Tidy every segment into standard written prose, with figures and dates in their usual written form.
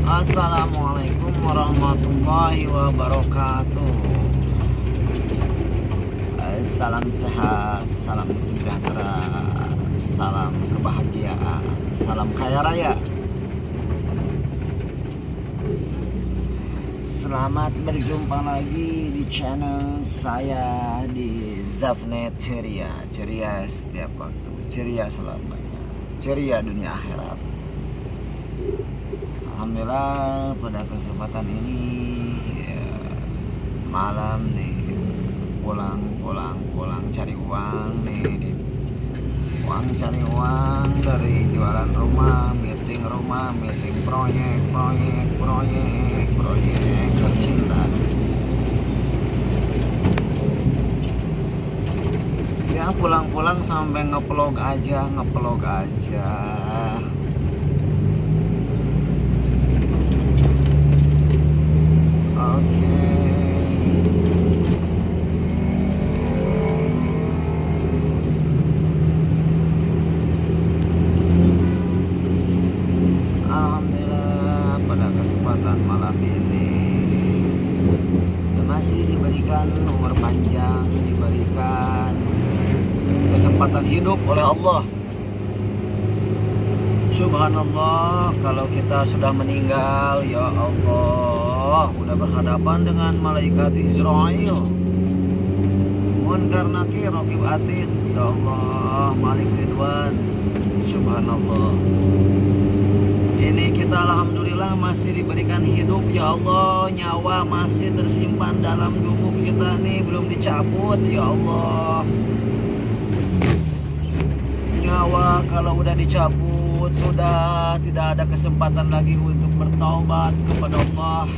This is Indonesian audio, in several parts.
Assalamualaikum warahmatullahi wabarakatuh. Salam sehat, salam sejahtera, salam kebahagiaan, salam kaya raya. Selamat berjumpa lagi di channel saya di Zafnet Ceria. Ceria setiap waktu, ceria selamanya, ceria dunia akhirat. Alhamdulillah pada kesempatan ini ya, malam nih pulang cari uang nih, cari uang dari jualan rumah, meeting proyek tercinta. Ya pulang sampai ngeplog aja. Oke. Alhamdulillah pada kesempatan malam ini masih diberikan umur panjang, diberikan kesempatan hidup oleh Allah. Subhanallah, kalau kita sudah meninggal, ya Allah, udah berhadapan dengan malaikat Israel, Munkar Nakir Raqib Atid, ya Allah, Malik Ridwan. Subhanallah, ini kita alhamdulillah masih diberikan hidup, ya Allah, nyawa masih tersimpan dalam tubuh kita nih, belum dicabut, ya Allah. Nyawa kalau udah dicabut sudah tidak ada kesempatan lagi untuk bertaubat kepada Allah.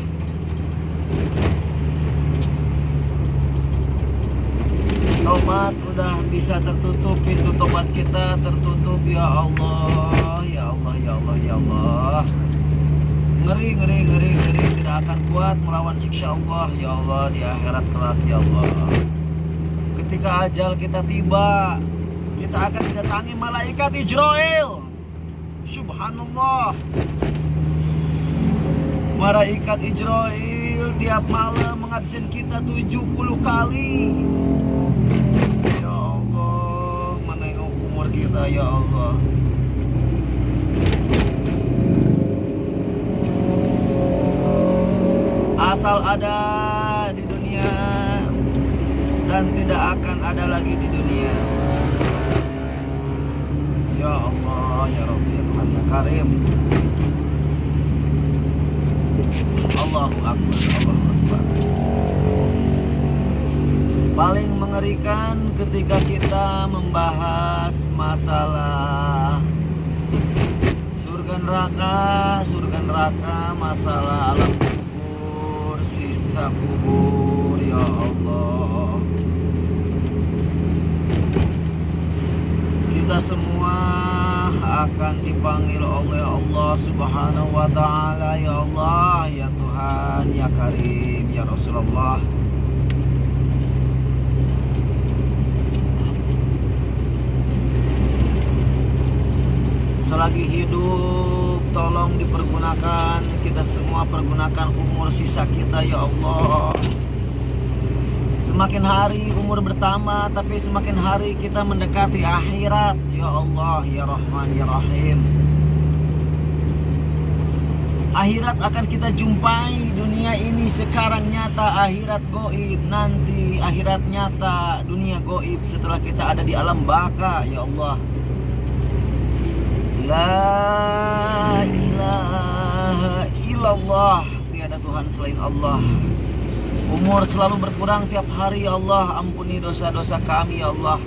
Taubat udah bisa tertutup, pintu taubat kita tertutup, ya Allah, ya Allah, ya Allah, ya Allah. Ngeri, tidak akan kuat melawan siksa Allah, ya Allah, di akhirat kelak, ya Allah. Ketika ajal kita tiba, kita akan didatangi malaikat Israel. Subhanallah, malaikat Israel tiap malam mengabsen kita 70 kali. Ya Allah, menengok umur kita, ya Allah. Asal ada di dunia dan tidak akan ada lagi di dunia. Ya Allah, ya Rabbi, ya Tuhan, ya Karim. Allahu Akbar, Allahu Akbar. Paling mengerikan ketika kita membahas masalah surga neraka, masalah alam kubur, siksa kubur, ya Allah. Kita semua akan dipanggil oleh Allah Subhanahu wa ta'ala, ya Allah, ya Tuhan, ya Karim, ya Rasulullah. Selagi hidup tolong dipergunakan, kita semua pergunakan umur sisa kita, ya Allah. Semakin hari umur bertambah, tapi semakin hari kita mendekati akhirat, ya Allah, ya Rahman, ya Rahim. Akhirat akan kita jumpai, dunia ini sekarang nyata, akhirat goib. Nanti akhirat nyata, dunia goib setelah kita ada di alam baka, ya Allah. La ilaha illallah, tiada Tuhan selain Allah. Umur selalu berkurang tiap hari, ya Allah. Ampuni dosa-dosa kami, ya Allah.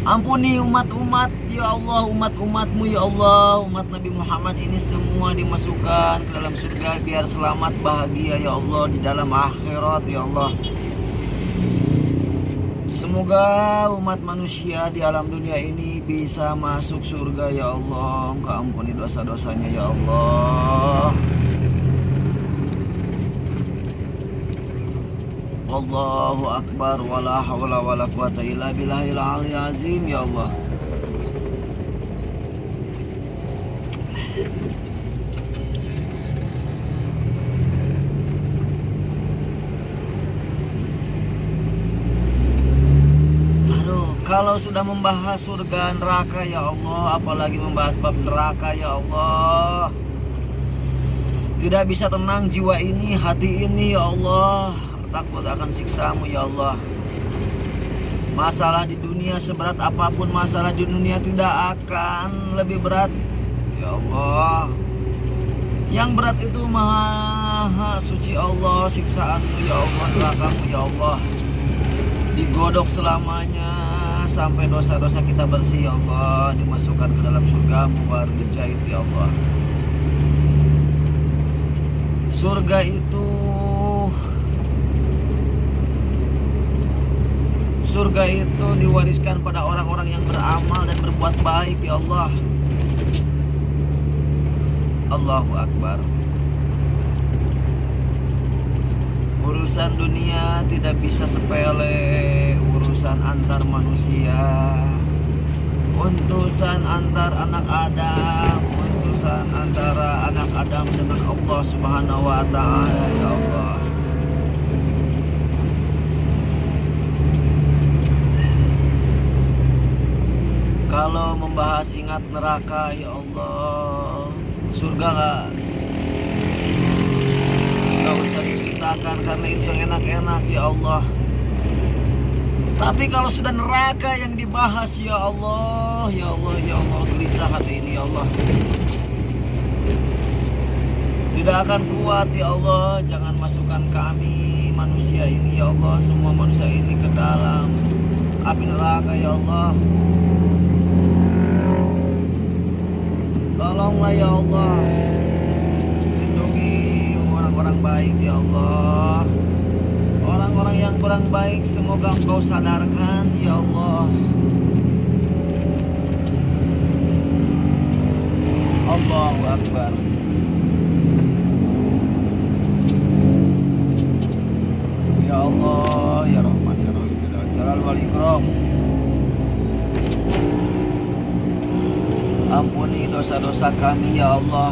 Ampuni umat-umat, ya Allah, umat-umatmu, ya Allah. Umat Nabi Muhammad ini semua dimasukkan ke dalam surga biar selamat bahagia, ya Allah, di dalam akhirat, ya Allah. Semoga umat manusia di alam dunia ini bisa masuk surga, ya Allah. Engkau ampuni dosa-dosanya, ya Allah. Allahu Akbar, wala hawla wala quwata illa billahil aliyil azim, ya Allah. Kalau sudah membahas surga neraka ya Allah, apalagi membahas bab neraka ya Allah, tidak bisa tenang jiwa ini, hati ini ya Allah, takut akan siksamu ya Allah. Masalah di dunia seberat apapun masalah di dunia tidak akan lebih berat ya Allah. Yang berat itu maha suci Allah, siksaanmu ya Allah, nerakamu ya Allah, digodok selamanya sampai dosa-dosa kita bersih ya Allah, dimasukkan ke dalam surgamu baru dijahit ya Allah. Surga itu diwariskan pada orang-orang yang beramal dan berbuat baik ya Allah. Allahu Akbar. Urusan dunia tidak bisa sepele, urusan antar manusia, urusan antar anak Adam, urusan antara anak Adam dengan Allah Subhanahu wa Ta'ala ya Allah. Kalau membahas ingat neraka ya Allah, surga nggak usah diceritakan karena itu yang enak-enak ya Allah. Tapi kalau sudah neraka yang dibahas ya Allah, ya Allah, ya Allah, gelisah hati ini ya Allah. Tidak akan kuat ya Allah, jangan masukkan kami manusia ini ya Allah, semua manusia ini ke dalam api neraka ya Allah. Tolonglah ya Allah, lindungi orang-orang baik ya Allah. Orang-orang yang kurang baik semoga Engkau sadarkan ya Allah. Allahu Akbar. Ya Allah, ya Rahman, ya Rahim, ya Jalal wal Ikram. Ampuni dosa-dosa kami ya Allah,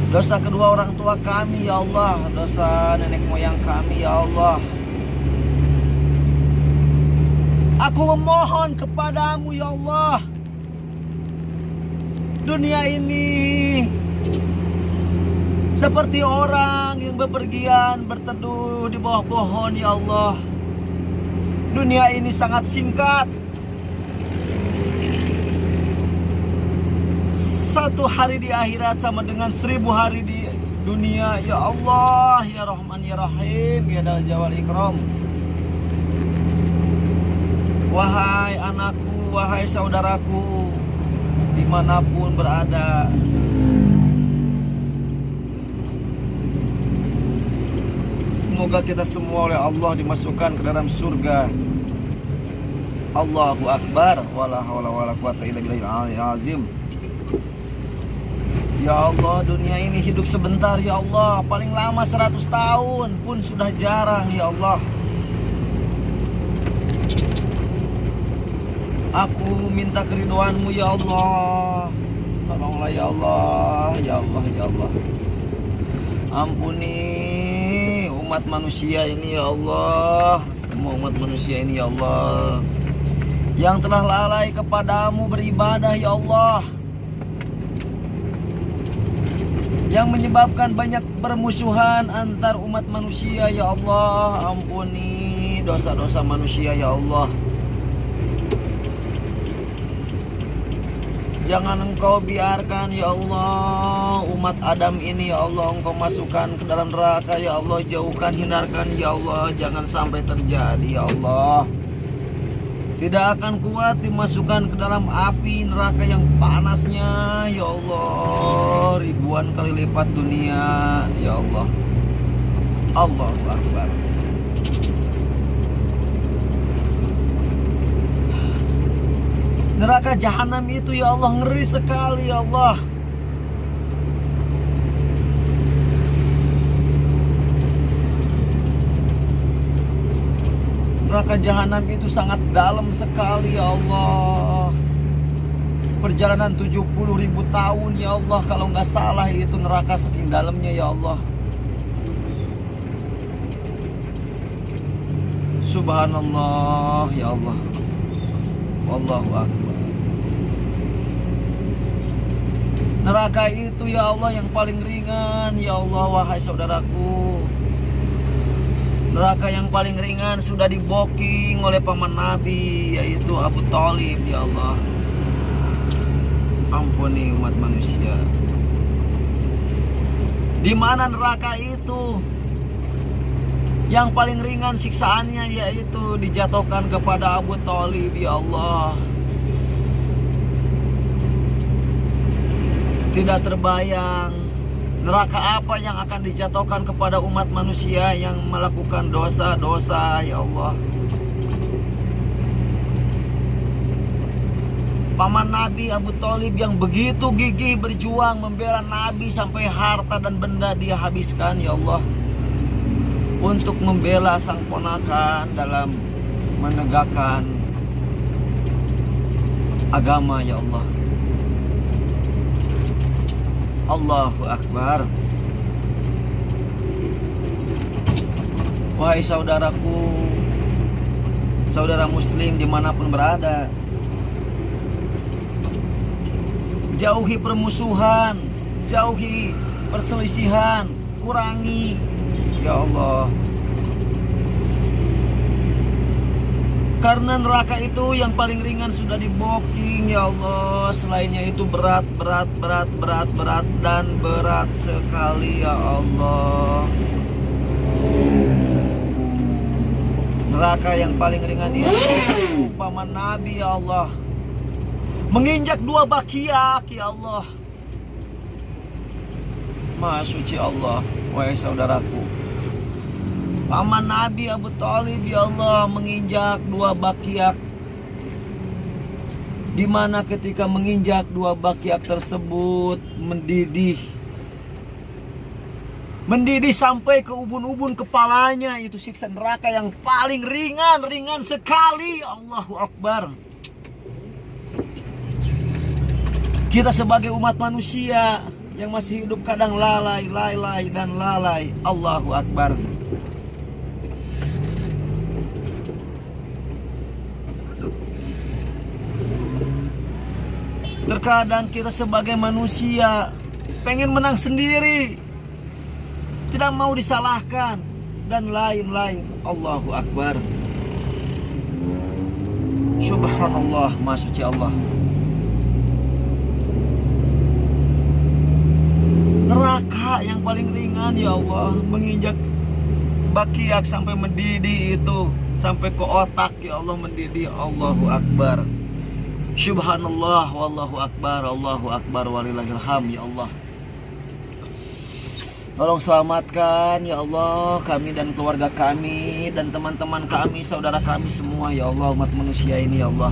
dosa kedua orang tua kami ya Allah, dosa nenek moyang kami ya Allah. Aku memohon kepadamu ya Allah, dunia ini seperti orang yang bepergian berteduh di bawah pohon ya Allah. Dunia ini sangat singkat. Satu hari di akhirat sama dengan 1000 hari di dunia ya Allah, ya Rahman, ya Rahim, ya Dzal Jalali wal Ikram. Wahai anakku, wahai saudaraku, dimanapun berada, semoga kita semua oleh Allah dimasukkan ke dalam surga. Allahu Akbar. Wala haula wala quwata illa billahil azim. Ya Allah, dunia ini hidup sebentar ya Allah, paling lama 100 tahun pun sudah jarang ya Allah. Aku minta keriduan-Mu ya Allah. Tolonglah ya Allah, ya Allah, ya Allah. Ampuni umat manusia ini ya Allah, semua umat manusia ini ya Allah, yang telah lalai kepadamu beribadah ya Allah, yang menyebabkan banyak permusuhan antar umat manusia ya Allah. Ampuni dosa-dosa manusia ya Allah. Jangan Engkau biarkan ya Allah umat Adam ini ya Allah Engkau masukkan ke dalam neraka ya Allah. Jauhkan, hindarkan ya Allah, jangan sampai terjadi ya Allah. Tidak akan kuat dimasukkan ke dalam api neraka yang panasnya ya Allah, ribuan kali lipat dunia ya Allah. Allahu Akbar. Neraka jahanam itu ya Allah ngeri sekali ya Allah. Neraka jahanam itu sangat dalam sekali ya Allah. Perjalanan 70.000 tahun ya Allah, kalau nggak salah itu neraka saking dalamnya ya Allah. Subhanallah ya Allah. Wallahu akbar. Neraka itu ya Allah yang paling ringan ya Allah, wahai saudaraku. Neraka yang paling ringan sudah diboking oleh paman Nabi, yaitu Abu Thalib ya Allah. Ampuni umat manusia. Di mana neraka itu? Yang paling ringan siksaannya yaitu dijatuhkan kepada Abu Thalib ya Allah. Tidak terbayang neraka apa yang akan dijatuhkan kepada umat manusia yang melakukan dosa-dosa ya Allah. Paman Nabi Abu Thalib yang begitu gigih berjuang membela Nabi sampai harta dan benda dia habiskan ya Allah, untuk membela sang ponakan dalam menegakkan agama ya Allah. Allahu Akbar. Wahai saudaraku, saudara muslim dimanapun berada, jauhi permusuhan, jauhi perselisihan, kurangi ya Allah. Karena neraka itu yang paling ringan sudah diboking ya Allah. Selainnya itu berat dan berat sekali ya Allah. Neraka yang paling ringan itu paman Nabi ya Allah, menginjak 2 bakiak ya Allah. Maha suci Allah. Wahai saudaraku, paman Nabi Abu Thalib ya Allah menginjak 2 bakiak, di mana ketika menginjak 2 bakiak tersebut mendidih sampai ke ubun-ubun kepalanya. Itu siksa neraka yang paling ringan sekali. Allahu Akbar. Kita sebagai umat manusia yang masih hidup kadang lalai dan lalai. Allahu Akbar. Terkadang kita sebagai manusia pengen menang sendiri, tidak mau disalahkan dan lain-lain. Allahu Akbar. Subhanallah, Maha suci Allah. Neraka yang paling ringan ya Allah, menginjak bakiak sampai mendidih itu, sampai ke otak ya Allah mendidih. Allahu Akbar. Subhanallah, wallahu akbar, Allahu akbar, walillahil hamd ya Allah. Tolong selamatkan ya Allah kami dan keluarga kami dan teman-teman kami, saudara kami semua ya Allah, umat manusia ini ya Allah.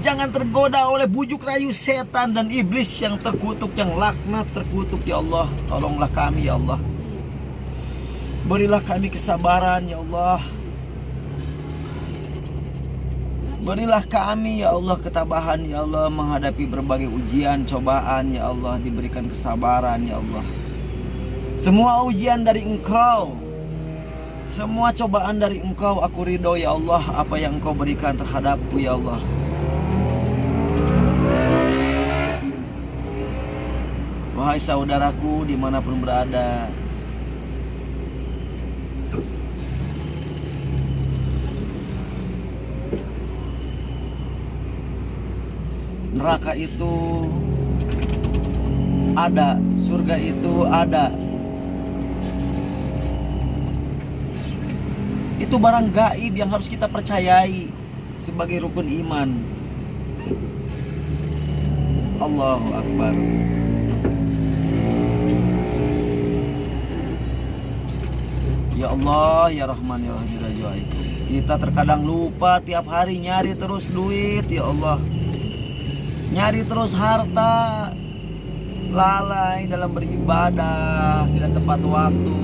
Jangan tergoda oleh bujuk rayu setan dan iblis yang terkutuk, yang laknat terkutuk ya Allah. Tolonglah kami ya Allah. Berilah kami kesabaran ya Allah. Berilah kami ya Allah ketabahan ya Allah menghadapi berbagai ujian, cobaan ya Allah. Diberikan kesabaran ya Allah. Semua ujian dari Engkau, semua cobaan dari Engkau, aku ridho ya Allah apa yang Engkau berikan terhadapku ya Allah. Wahai saudaraku dimanapun berada, neraka itu ada, surga itu ada. Itu barang gaib yang harus kita percayai sebagai rukun iman. Allahu Akbar. Ya Allah, ya Rahman, ya Rahim, ya Rahim. Kita terkadang lupa tiap hari nyari terus duit ya Allah, nyari terus harta, lalai dalam beribadah, tidak tepat waktu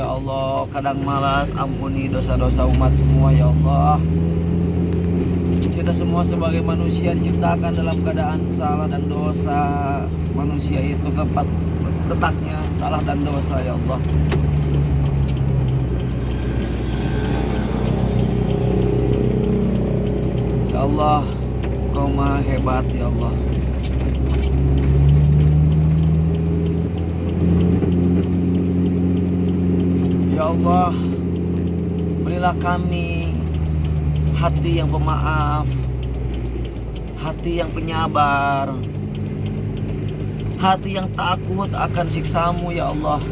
ya Allah. Kadang malas, ampuni dosa-dosa umat semua ya Allah. Kita semua sebagai manusia diciptakan dalam keadaan salah dan dosa. Manusia itu tempat letaknya salah dan dosa ya Allah. Allah, Kau maha hebat ya Allah. Ya Allah, berilah kami hati yang pemaaf, hati yang penyabar, hati yang takut akan siksa-Mu ya Allah.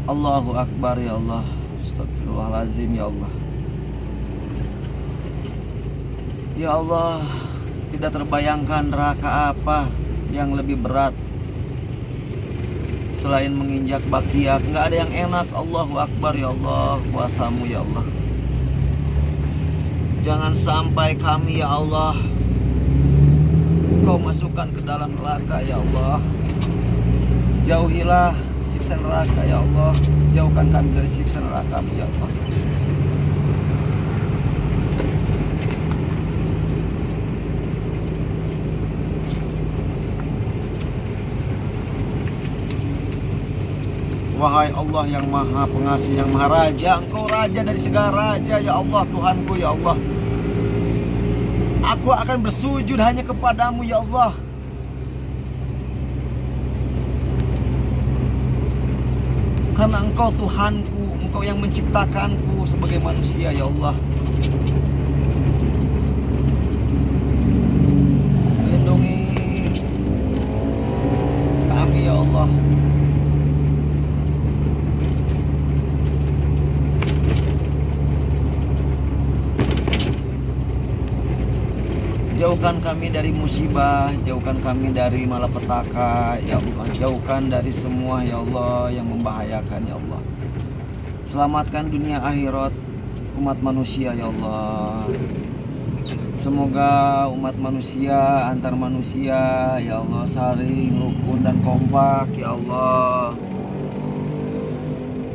Allahu Akbar ya Allah. Astagfirullahaladzim ya Allah. Ya Allah, tidak terbayangkan neraka apa yang lebih berat selain menginjak bakiak. Nggak ada yang enak. Allahu Akbar ya Allah. Kuasa-Mu ya Allah. Jangan sampai kami ya Allah Kau masukkan ke dalam neraka ya Allah. Jauhilah siksa neraka ya Allah. Jauhkan kami dari siksa neraka-Mu ya Allah. Wahai Allah yang maha pengasih, yang maha raja, Engkau raja dari segala raja ya Allah. Tuhanku ya Allah, aku akan bersujud hanya kepadamu ya Allah. Karena Engkau Tuhanku, Engkau yang menciptakanku sebagai manusia ya Allah. Lindungi kami ya Allah. Jauhkan kami dari musibah, jauhkan kami dari malapetaka ya Allah. Jauhkan dari semua ya Allah yang membahayakan ya Allah. Selamatkan dunia akhirat umat manusia ya Allah. Semoga umat manusia, antar manusia ya Allah, saling rukun dan kompak ya Allah.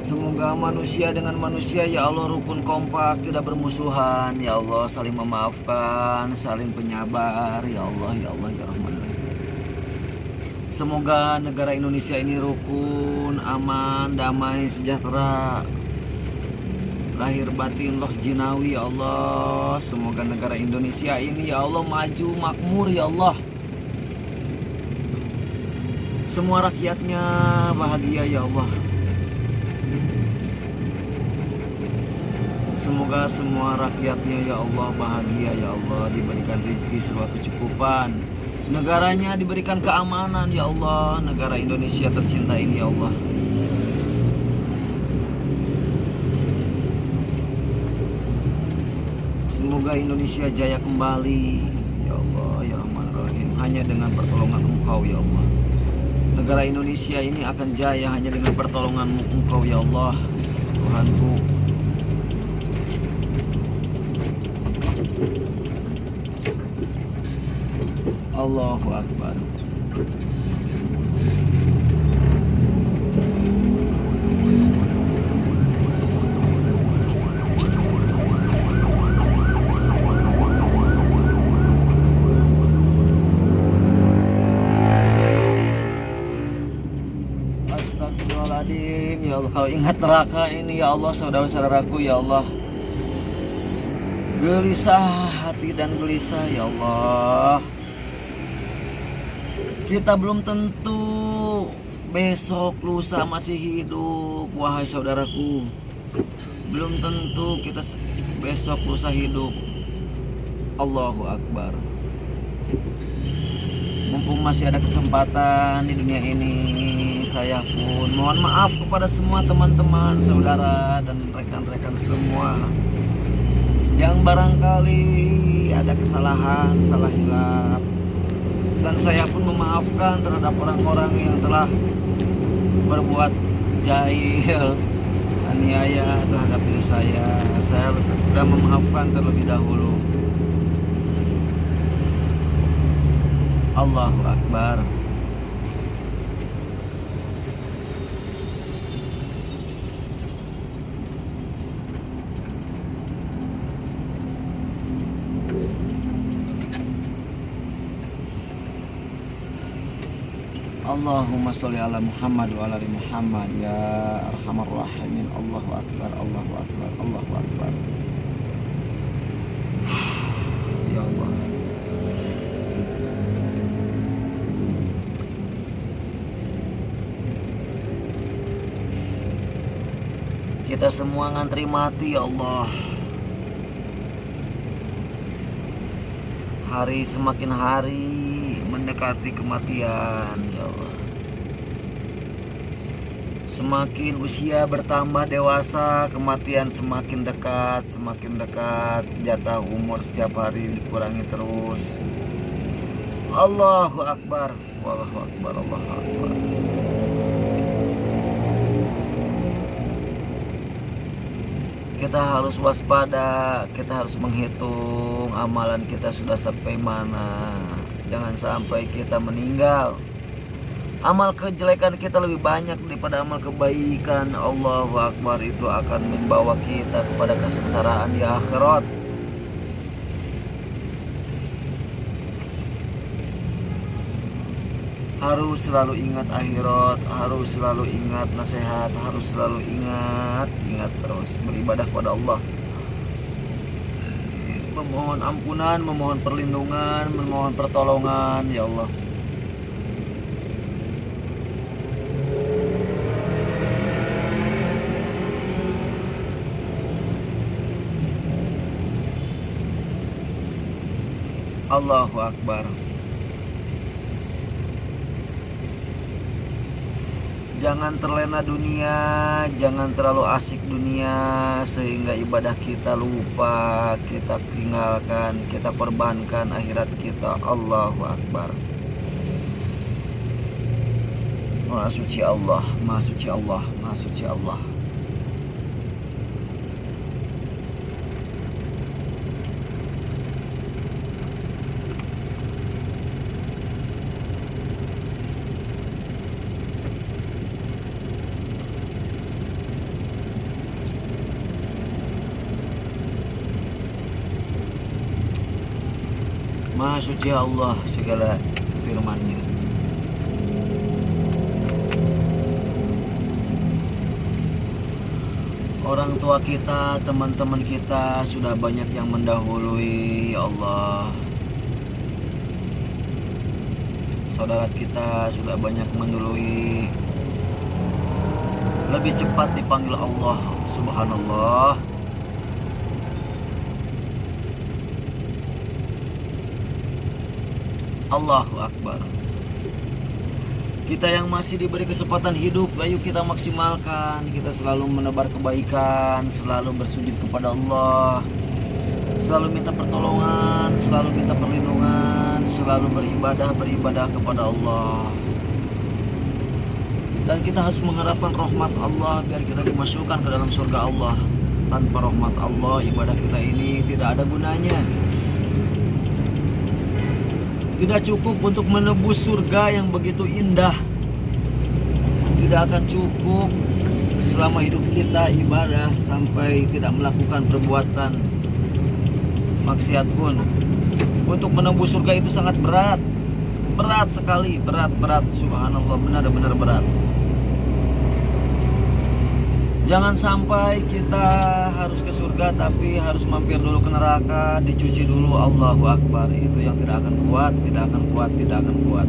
Semoga manusia dengan manusia ya Allah rukun kompak, tidak bermusuhan ya Allah, saling memaafkan, saling penyabar ya Allah ya Allah ya Rahman. Semoga negara Indonesia ini rukun, aman, damai, sejahtera, lahir batin loh jinawi ya Allah. Semoga negara Indonesia ini ya Allah maju makmur ya Allah. Semua rakyatnya bahagia ya Allah. Semoga semua rakyatnya ya Allah bahagia ya Allah, diberikan rezeki serta kecukupan. Negaranya diberikan keamanan ya Allah. Negara Indonesia tercinta ini ya Allah. Semoga Indonesia jaya kembali ya Allah ya Rahman Rahim, hanya dengan pertolongan Engkau ya Allah. Negara Indonesia ini akan jaya hanya dengan pertolongan Engkau ya Allah. Tuhanku, Allahu Akbar. Astagfirullahaladzim ya Allah. Kalau ingat neraka ini ya Allah, saudara-saudaraku ya Allah, gelisah hati dan gelisah ya Allah. Kita belum tentu besok lusa masih hidup, wahai saudaraku. Belum tentu kita besok lusa hidup. Allahu Akbar. Mumpung masih ada kesempatan di dunia ini, saya pun mohon maaf kepada semua teman-teman, saudara, dan rekan-rekan semua yang barangkali ada kesalahan, salah hilaf. Dan saya pun memaafkan terhadap orang-orang yang telah berbuat jahil, aniaya terhadap diri saya. Saya sudah memaafkan terlebih dahulu. Allahu Akbar. Allahumma sholli ala Muhammad wa ala ali Muhammad ya arhamar rahimin. Allahu akbar, Allahu akbar, Allahu akbar. Ya Allah. Kita semua ngantri mati ya Allah. Hari semakin hari mendekati kematian ya Allah. Semakin usia bertambah dewasa, kematian semakin dekat, semakin dekat. Jatah umur setiap hari dikurangi terus. Allahu akbar, Allahu akbar, Allahu akbar. Kita harus waspada, kita harus menghitung amalan kita sudah sampai mana. Jangan sampai kita meninggal, amal kejelekan kita lebih banyak daripada amal kebaikan. Allahu akbar, itu akan membawa kita kepada kesengsaraan di akhirat. Harus selalu ingat akhirat, harus selalu ingat nasihat, harus selalu ingat terus beribadah kepada Allah, memohon ampunan, memohon perlindungan, memohon pertolongan ya Allah. Allahu akbar. Jangan terlena dunia, jangan terlalu asik dunia sehingga ibadah kita lupa, kita tinggalkan, kita korbankan akhirat kita. Allahu akbar. Maha suci Allah, maha suci Allah, maha suci Allah. Maha suci Allah segala firman-Nya. Orang tua kita, teman-teman kita sudah banyak yang mendahului ya Allah. Saudara kita sudah banyak mendahului, lebih cepat dipanggil Allah. Subhanallah. Allahu akbar. Kita yang masih diberi kesempatan hidup, ayo kita maksimalkan. Kita selalu menebar kebaikan, selalu bersujud kepada Allah, selalu minta pertolongan, selalu minta perlindungan, selalu beribadah kepada Allah. Dan kita harus mengharapkan rahmat Allah biar kita dimasukkan ke dalam surga Allah. Tanpa rahmat Allah, ibadah kita ini tidak ada gunanya. Tidak cukup untuk menebus surga yang begitu indah. Tidak akan cukup selama hidup kita ibadah sampai tidak melakukan perbuatan maksiat pun. Untuk menembus surga itu sangat berat. Berat sekali, berat. Subhanallah, benar-benar berat. Jangan sampai kita harus ke surga tapi harus mampir dulu ke neraka, dicuci dulu. Allahu akbar. Itu yang tidak akan kuat, tidak akan kuat, tidak akan kuat.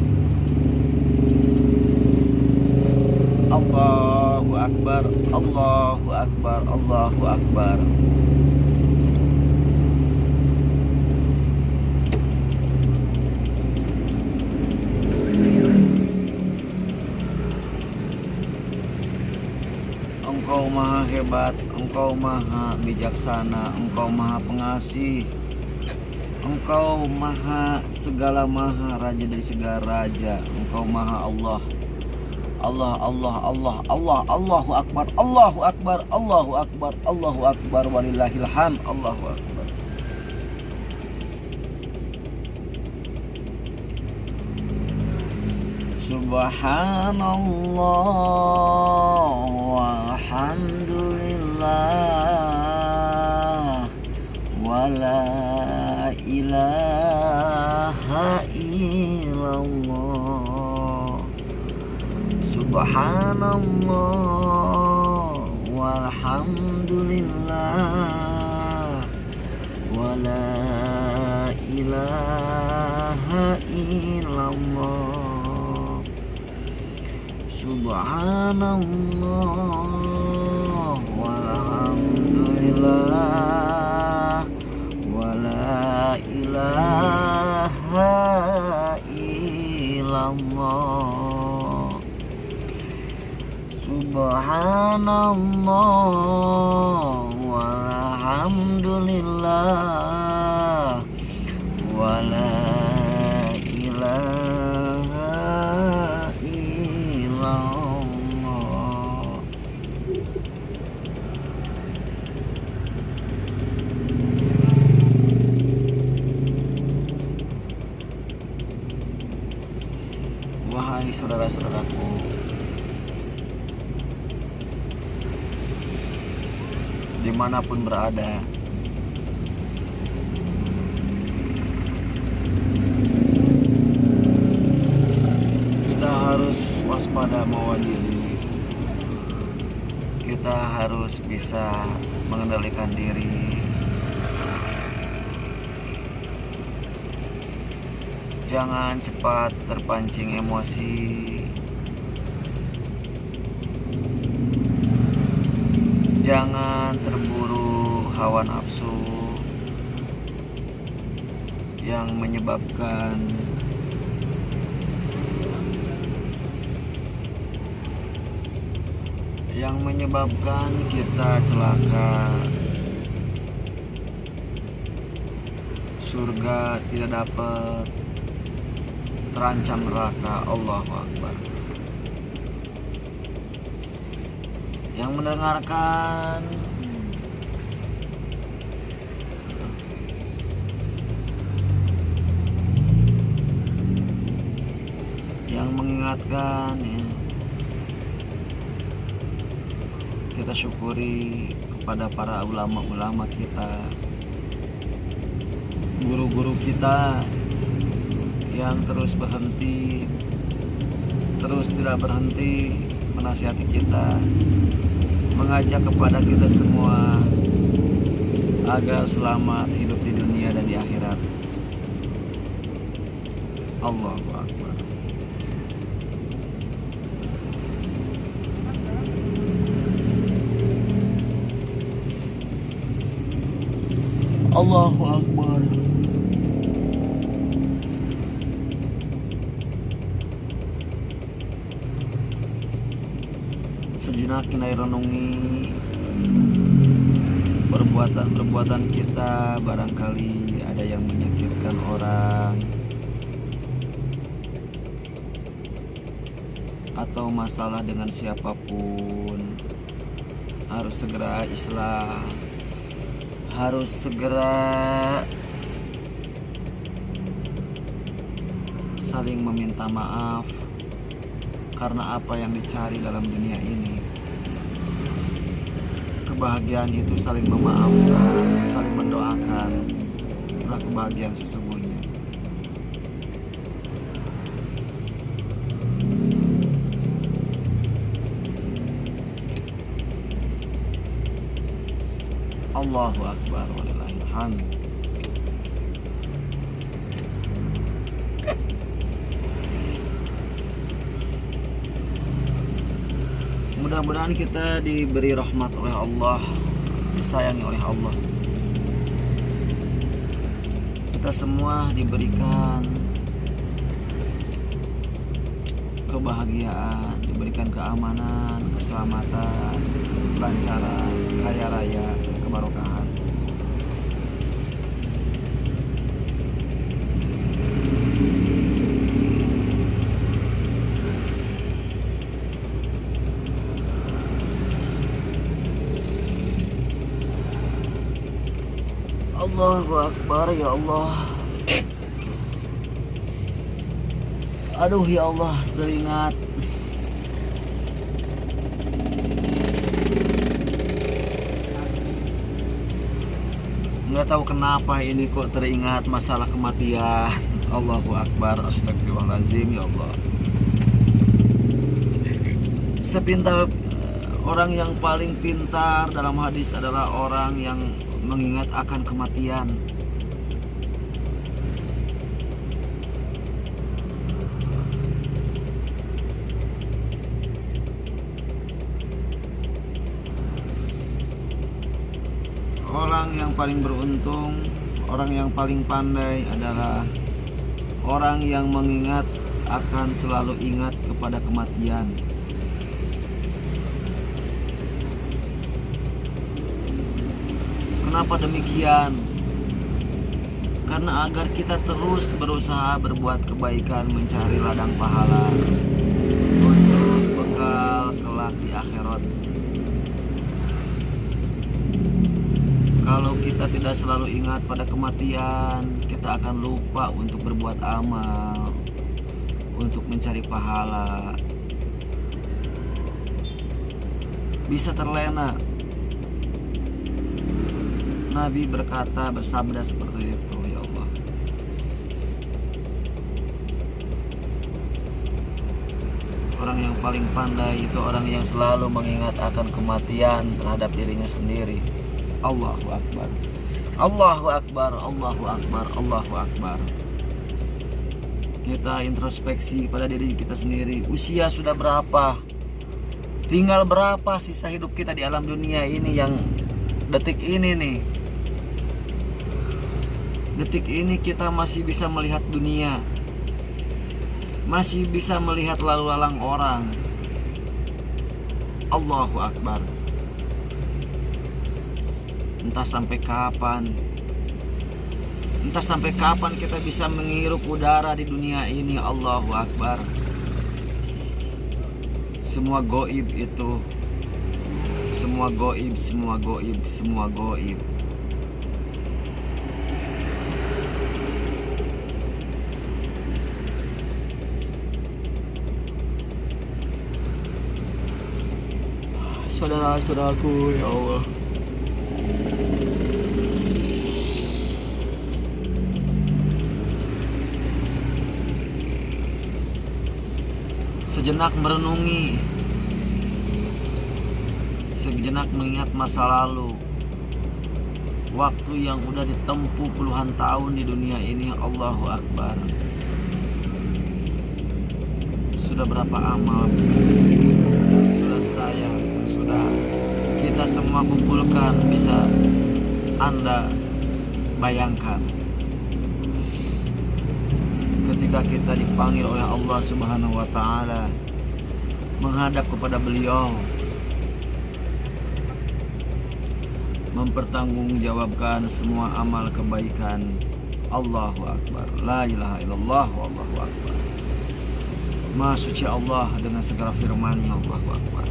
Allahu akbar, Allahu akbar, Allahu akbar. Engkau maha hebat, Engkau maha bijaksana, Engkau maha pengasih, Engkau maha segala maha, raja dari segala raja. Engkau maha Allah. Allah, Allah, Allah, Allah, Allahu akbar, Allahu akbar, Allahu akbar, Allahu akbar, walillahil hamd. Allahu akbar. Subhanallah walhamdulillah wala ilaha illallah Subhanallah walhamdulillah wala ilaha illallah. Subhanallah walhamdulillah wala ilaha illallah. Subhanallah walhamdulillah wala ilaha illallah. Wahai saudara-saudaraku, dimanapun berada, kita harus waspada mawa diri. Kita harus bisa mengendalikan diri. Jangan cepat terpancing emosi. Jangan terburu hawa nafsu yang menyebabkan kita celaka. Surga tidak dapat, terancam neraka. Allahu Akbar. Yang mendengarkan yang mengingatkan ya, kita syukuri kepada para ulama-ulama kita, guru-guru kita yang terus tidak berhenti menasihati kita, mengajak kepada kita semua agar selamat hidup di dunia dan di akhirat. Allahu Akbar. Allahu Akbar. Sejenak kita renungi perbuatan kita. Barangkali ada yang menyakitkan orang atau masalah dengan siapapun, harus segera islah, harus segera saling meminta maaf. Karena apa yang dicari dalam dunia ini, kebahagiaan itu saling memaafkan, saling mendoakan, itulah kebahagiaan sesungguhnya. Allahu Akbar walillahil hamd. Mudah-mudahan kita diberi rahmat oleh Allah, disayangi oleh Allah. Kita semua diberikan kebahagiaan, diberikan keamanan, keselamatan, kelancaran, kaya raya, kebarokahan. Allahu Akbar, ya Allah. Aduh ya Allah, teringat nggak tahu kenapa ini kok teringat masalah kematian. Allahu Akbar, astagfirullahaladzim, ya Allah. Sepintar orang yang paling pintar dalam hadis adalah orang yang mengingat akan kematian. Orang yang paling beruntung, orang yang paling pandai adalah orang yang mengingat akan selalu ingat kepada kematian. Kenapa demikian? Karena agar kita terus berusaha berbuat kebaikan, mencari ladang pahala untuk bekal kelak di akhirat. Kalau kita tidak selalu ingat pada kematian, kita akan lupa untuk berbuat amal, untuk mencari pahala. Bisa terlena. Nabi berkata, bersabda seperti itu, ya Allah. Orang yang paling pandai itu orang yang selalu mengingat akan kematian terhadap dirinya sendiri. Allahu Akbar, Allahu Akbar, Allahu Akbar, Allahu Akbar. Kita introspeksi pada diri kita sendiri. Usia sudah berapa? Tinggal berapa sisa hidup kita di alam dunia ini, yang detik ini nih. Detik ini kita masih bisa melihat dunia, masih bisa melihat lalu lalang orang. Allahu Akbar. Entah sampai kapan kita bisa menghirup udara di dunia ini. Allahu Akbar. Semua goib itu, semua goib, semua goib, semua goib. Saudara-saudaraku, ya Allah, sejenak merenungi, sejenak mengingat masa lalu, waktu yang udah ditempuh puluhan tahun di dunia ini. Allahu Akbar. Sudah berapa amal, sudah sayang, sudah kita semua kumpulkan, bisa Anda bayangkan ketika kita dipanggil oleh Allah Subhanahu wa Ta'ala, menghadap kepada beliau, mempertanggungjawabkan semua amal kebaikan. Allahu Akbar. La ilaha illallah wallahu akbar. Maha suci Allah dengan segala firman-Nya. Allahu Akbar.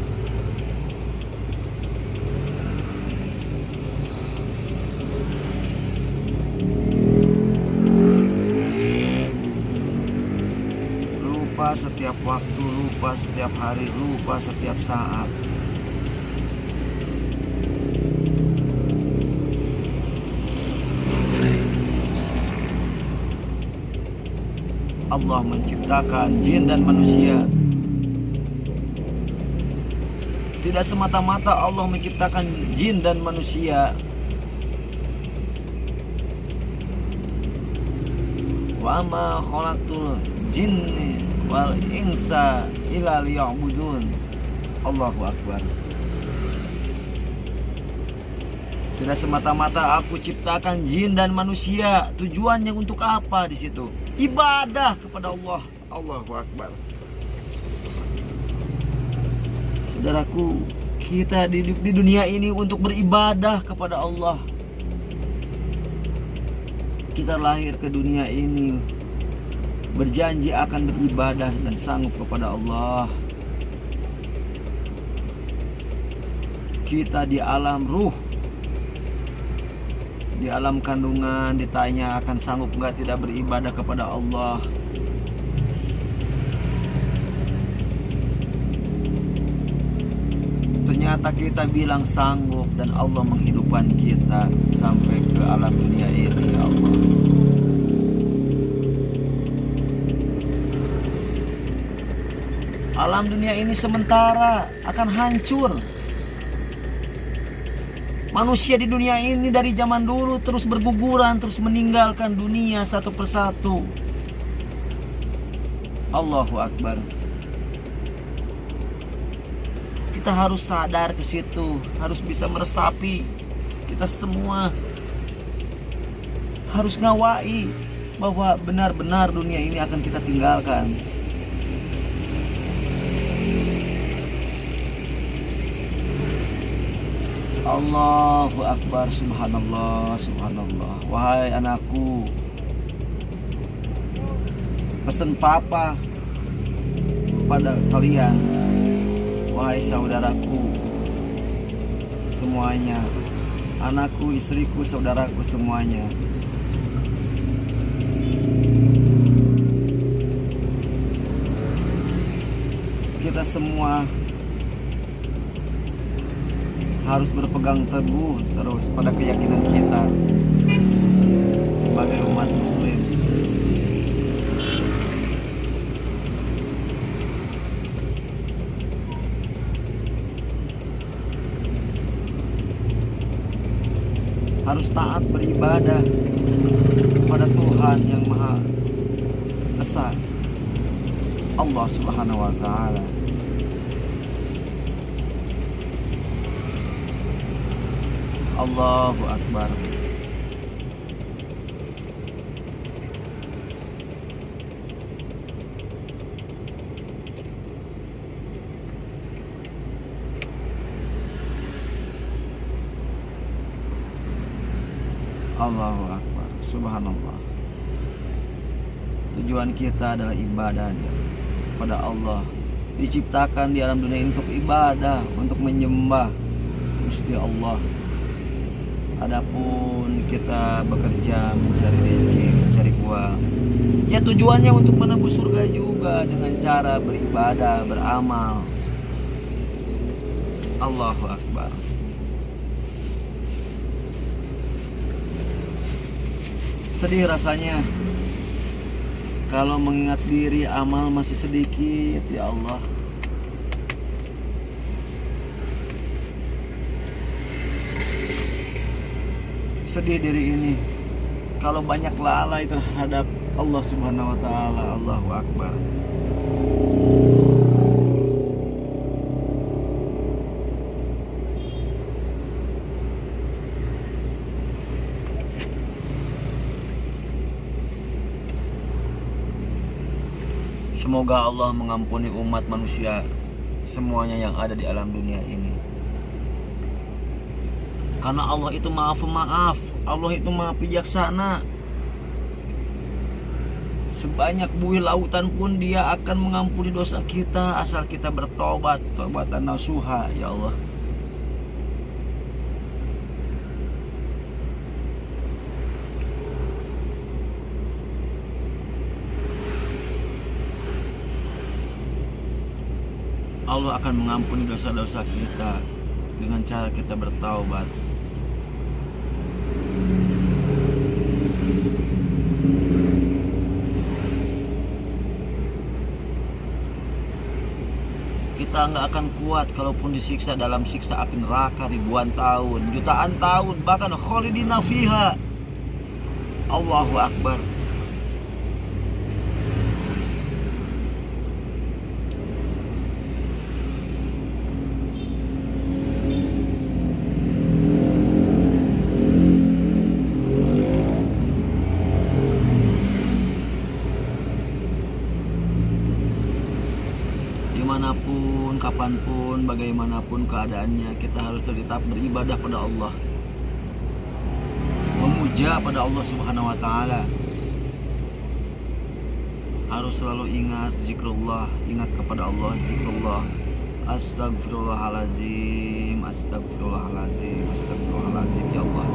Lupa setiap waktu, lupa setiap hari, lupa setiap saat. Allah menciptakan jin dan manusia. Tidak semata-mata Allah menciptakan jin dan manusia. Wa ma khalaqtul jinni wal insa illa liya'budun. Allahu Akbar. Tidak semata-mata aku ciptakan jin dan manusia. Tujuannya untuk apa di situ? Ibadah kepada Allah. Allahu Akbar. Saudaraku, kita di dunia ini untuk beribadah kepada Allah. Kita lahir ke dunia ini berjanji akan beribadah dan sanggup kepada Allah. Kita di alam ruh, di alam kandungan ditanya akan sanggup enggak tidak beribadah kepada Allah. Ternyata kita bilang sanggup dan Allah menghidupkan kita sampai ke alam dunia ini. Ya Allah, Alam dunia ini sementara, akan hancur. Manusia di dunia ini dari zaman dulu terus berguguran, terus meninggalkan dunia satu persatu. Allahu Akbar. Kita harus sadar ke situ, harus bisa meresapi. Kita semua harus ngawai bahwa benar-benar dunia ini akan kita tinggalkan. Allahu Akbar, subhanallah, subhanallah. Wahai anakku, pesan papa kepada kalian, wahai saudaraku semuanya, anakku, istriku, saudaraku semuanya. Kita semua harus berpegang teguh terus pada keyakinan kita sebagai umat muslim. Harus taat beribadah kepada Tuhan yang Maha Esa, Allah Subhanahu wa Ta'ala. Allahu Akbar. Allahu Akbar, subhanallah. Tujuan kita adalah ibadah kepada Allah. Diciptakan di alam dunia ini untuk ibadah, untuk menyembah Gusti Allah. Adapun kita bekerja mencari rezeki, mencari uang, ya tujuannya untuk menembus surga juga dengan cara beribadah, beramal. Allahu Akbar. Sedih rasanya kalau mengingat diri amal masih sedikit, ya Allah. Sedih diri ini kalau banyak lalai terhadap Allah Subhanahu wa Ta'ala. Allahu Akbar. Semoga Allah mengampuni umat manusia semuanya yang ada di alam dunia ini. Karena Allah itu maha pemaaf, Allah itu maha bijaksana. Sebanyak buih lautan pun Dia akan mengampuni dosa kita asal kita bertobat, taubatan nasuha, ya Allah. Allah akan mengampuni dosa-dosa kita dengan cara kita bertaubat. Kita nggak akan kuat kalaupun disiksa dalam siksa api neraka ribuan tahun, jutaan tahun, bahkan khalidina fiha. Allahu Akbar. Dimanapun, kapanpun, bagaimanapun keadaannya, kita harus tetap beribadah pada Allah, memuja pada Allah Subhanahu wa Ta'ala. Harus selalu ingat zikrullah, ingat kepada Allah, zikrullah. Astagfirullahalazim, astagfirullahalazim, astagfirullahalazim, ya Allah.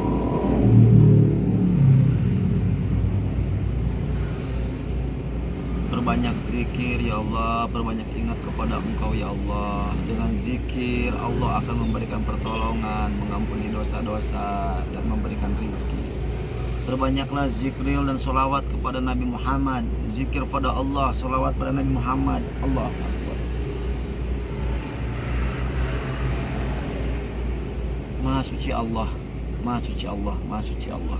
Perbanyak zikir, ya Allah. Perbanyak ingat kepada Engkau, ya Allah. Dengan zikir Allah akan memberikan pertolongan, mengampuni dosa-dosa, dan memberikan rizki. Perbanyaklah zikril dan sholawat kepada Nabi Muhammad. Zikir pada Allah, sholawat pada Nabi Muhammad. Allah Akbar. Maha suci Allah, Maha suci Allah, Maha suci Allah.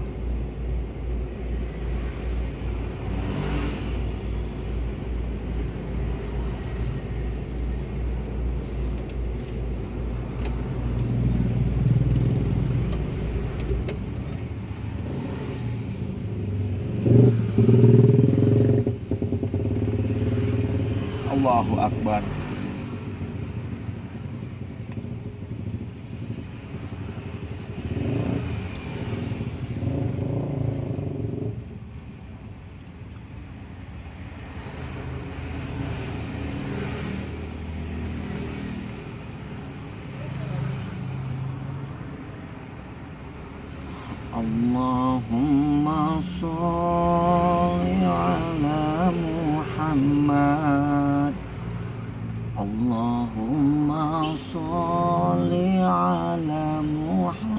Allahu Akbar. Allahumma sholli ala Muhammad. Allahumma sholli ala Muhammad.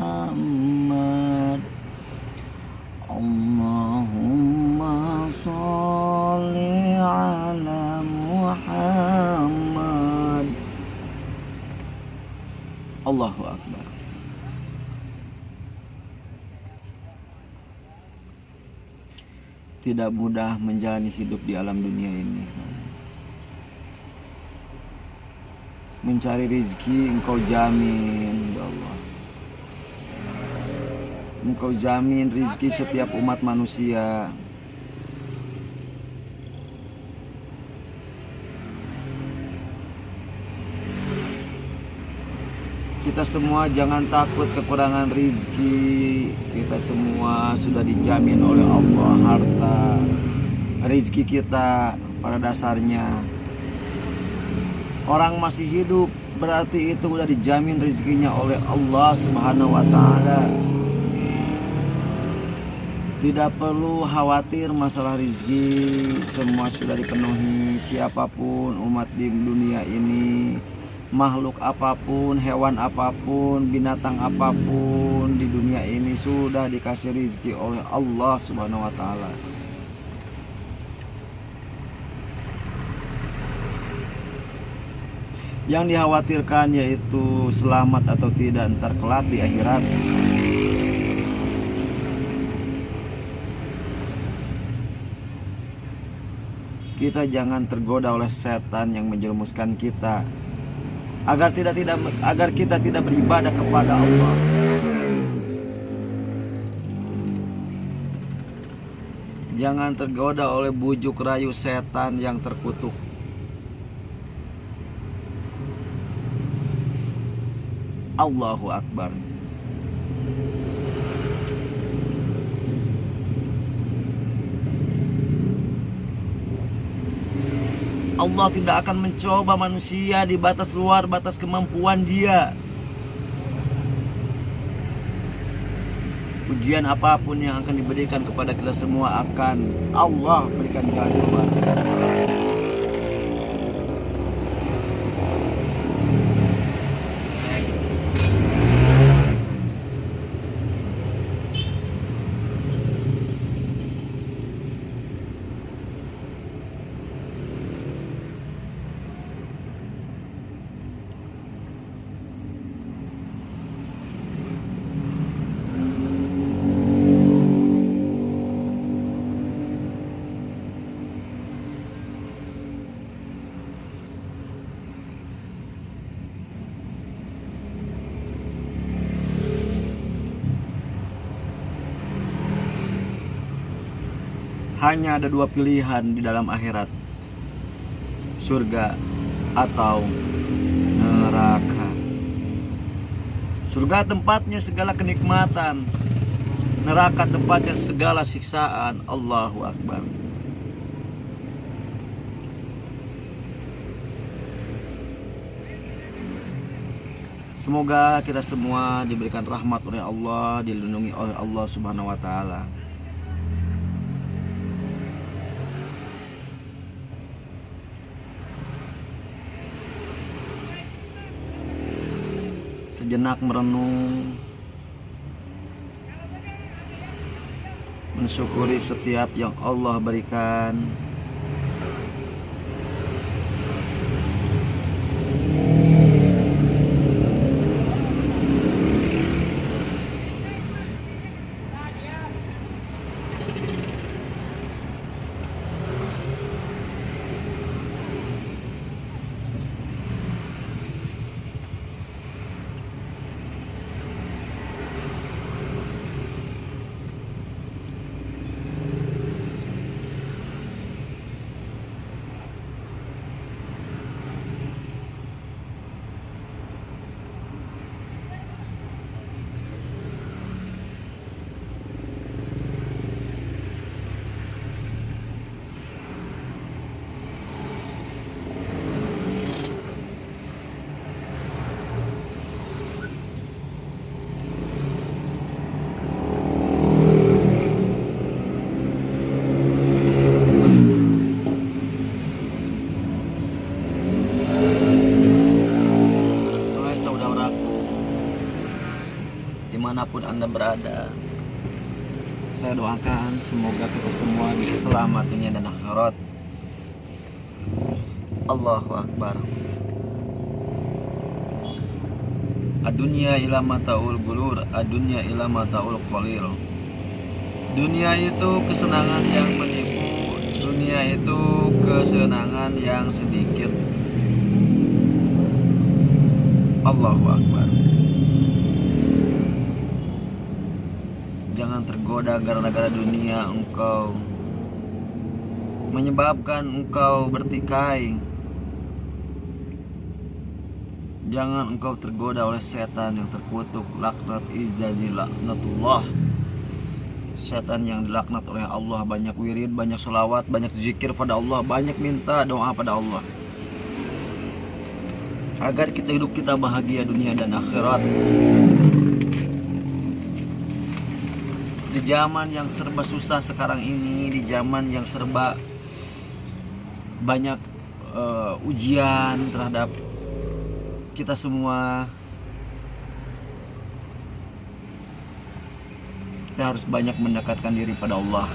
Allahumma sholli ala Muhammad. Allahu Akbar. Tidak mudah menjalani hidup di alam dunia ini. Mencari rezeki Engkau jamin, ya Allah. Engkau jamin rezeki setiap umat manusia. Kita semua jangan takut kekurangan rezeki. Kita semua sudah dijamin oleh Allah harta rezeki kita pada dasarnya. Orang masih hidup berarti itu sudah dijamin rezekinya oleh Allah Subhanahu wa taala. Tidak perlu khawatir masalah rezeki, semua sudah dipenuhi. Siapapun umat di dunia ini, makhluk apapun, hewan apapun, binatang apapun di dunia ini sudah dikasih rezeki oleh Allah Subhanahu wa taala. Yang dikhawatirkan yaitu selamat atau tidak ntar kelak di akhirat. Kita jangan tergoda oleh setan yang menjerumuskan kita agar kita tidak beribadah kepada Allah. Jangan tergoda oleh bujuk rayu setan yang terkutuk. Allahu Akbar. Allah tidak akan mencoba manusia di batas luar batas kemampuan dia. Ujian apapun yang akan diberikan kepada kita semua akan Allah berikan jawaban. Hanya ada dua pilihan di dalam akhirat, surga atau neraka. Surga tempatnya segala kenikmatan, neraka tempatnya segala siksaan. Allahu Akbar. Semoga kita semua diberikan rahmat oleh Allah, dilindungi oleh Allah Subhanahu wa taala. Sejenak merenung, mensyukuri setiap yang Allah berikan. dimanapun Anda berada. Saya doakan semoga kita semua bisa selamat dunia dan akhirat. Allahu Akbar. Adunya ila mataul gulur, adunya ila mataul qalil. Dunia itu kesenangan yang menipu, dunia itu kesenangan yang sedikit. Allahu Akbar. Jangan tergoda gara-gara dunia engkau menyebabkan engkau bertikai. Jangan engkau tergoda oleh setan yang terkutuk, laknat izdani laknatullah. Setan yang dilaknat oleh Allah. Banyak wirid, banyak sholawat, banyak zikir pada Allah, banyak minta doa pada Allah, agar hidup kita bahagia dunia dan akhirat. Di zaman yang serba susah sekarang ini, di zaman yang serba banyak ujian terhadap kita semua, kita harus banyak mendekatkan diri pada Allah.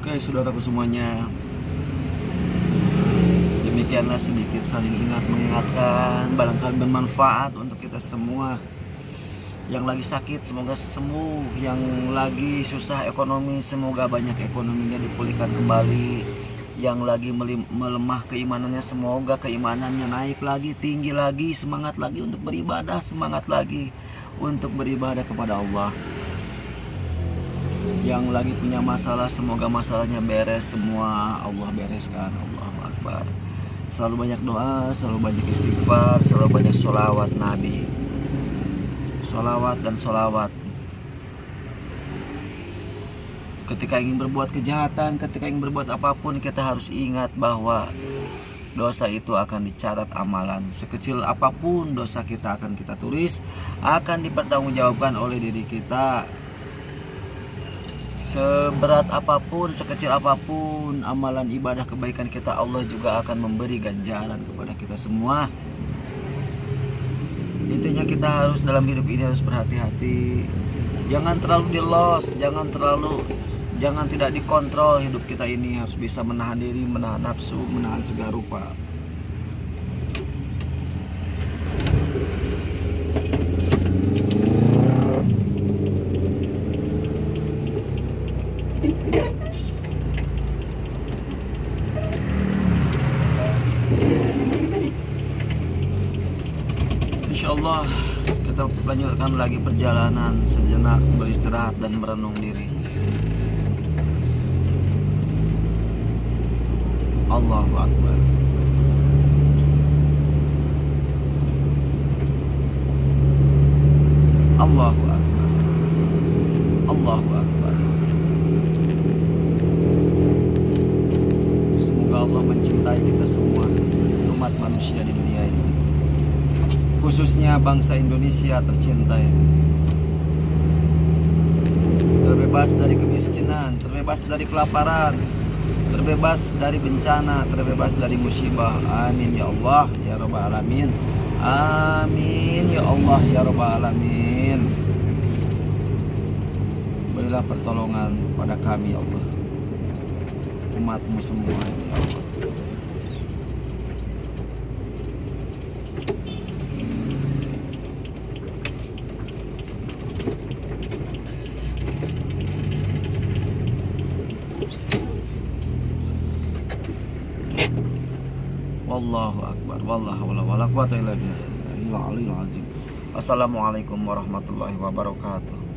Oke, saudaraku semuanya, demikianlah sedikit saling mengingatkan, barangkali bermanfaat untuk kita semua. Yang lagi sakit semoga sembuh, yang lagi susah ekonomi semoga banyak ekonominya dipulihkan kembali, yang lagi melemah keimanannya semoga keimanannya naik lagi, tinggi lagi, semangat lagi untuk beribadah, semangat lagi untuk beribadah kepada Allah. Yang lagi punya masalah semoga masalahnya beres semua, Allah bereskan. Allahu Akbar. Selalu banyak doa, selalu banyak istighfar, selalu banyak sholawat Nabi, sholawat dan sholawat. Ketika ingin berbuat kejahatan, ketika ingin berbuat apapun, kita harus ingat bahwa dosa itu akan dicatat amalan. Sekecil apapun dosa kita akan kita tulis, akan dipertanggungjawabkan oleh diri kita. Seberat apapun, sekecil apapun amalan ibadah kebaikan kita, Allah juga akan memberi ganjaran kepada kita semua. Intinya kita harus dalam hidup ini harus berhati-hati. Jangan terlalu di-loss, jangan tidak dikontrol hidup kita ini. Harus bisa menahan diri, menahan nafsu, menahan segala rupa. Insyaallah kita lanjutkan lagi perjalanan, sejenak beristirahat dan merenung diri. Allahu Akbar. Allahu Akbar. Allahu Akbar. Semoga Allah mencintai kita semua, umat manusia di dunia ini, khususnya bangsa Indonesia tercintai. Terbebas dari kemiskinan, terbebas dari kelaparan, terbebas dari bencana, terbebas dari musibah. Amin ya Allah ya Rabbal Alamin. Amin ya Allah ya Rabbal Alamin. Berilah pertolongan pada kami ya Allah, umatmu semua ya Allah. Allahu akbar. Wallahu wala quwata illa billahil azim. Assalamualaikum warahmatullahi wabarakatuh.